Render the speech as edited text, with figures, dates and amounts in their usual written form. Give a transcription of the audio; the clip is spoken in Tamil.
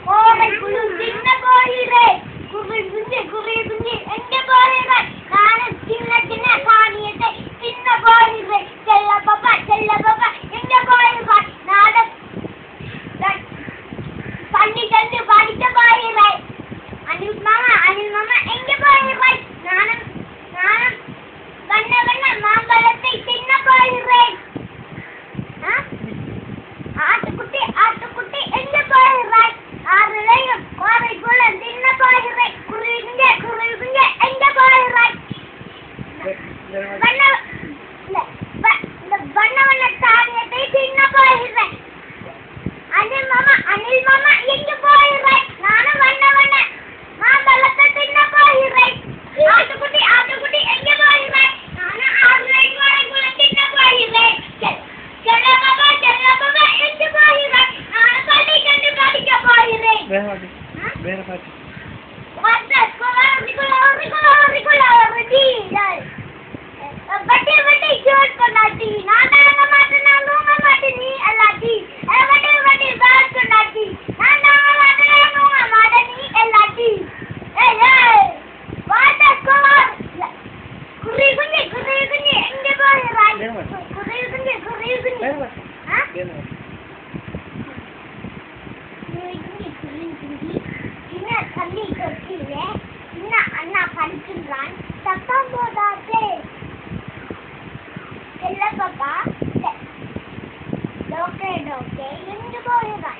கோரை குழு சின்ன போகிறே குருவி குஞ்சு எங்க போகிறே நானும் சின்ன சின்ன காணியத்தை சின்ன போகிறே செல்ல பாப்பா எங்க போகிறே நானும் பள்ளி தந்து படிக்க போகிறே அனில் மாமா எங்க போகிறே நானும் வண்ண மாம்பழத்தை சின்ன போகிறே ஆட்டுக்குட்டி எங்க போகிறே ஆறுலையும் கோரை குழு சின்ன போகிறே குருவி குஞ்சு எங்க போகிறே வண்ண தானியத்தை சின்ன போகிறே அனில் மாமா எங்க போகிறே நானும் வண்ண மாம்பழத்தை சின்ன போகிறே ஆட்டுக்குட்டி எங்க போகிறே நானும் ஆறுலையும் கோரை குழு சின்ன போகிறே செல்ல பாப்பா எங்க போகிறே நானும் பள்ளி கண்டு படிக்க போகிறே வேற பாட்டு வட்டி ஜோட் பண்ணாட்டி நான் தரங்க மாட்டேன் நான் தூங்க மாட்டேன் நீ எல்லாட்டி வட்டி பேட் பண்ணாட்டி நான் தரங்க மாட்டேன் நான் தூங்க மாட்டேன் நீ எல்லாட்டி குருவி குஞ்சு எங்க போகிறாய் குருவி குஞ்சு சின்ன தண்ணி தொட்டிலே சின்ன அண்ணா படிக்கின்றான் சத்தம் போதாதே செல்ல பாப்பா டோக்கே எங்க போகிறாய்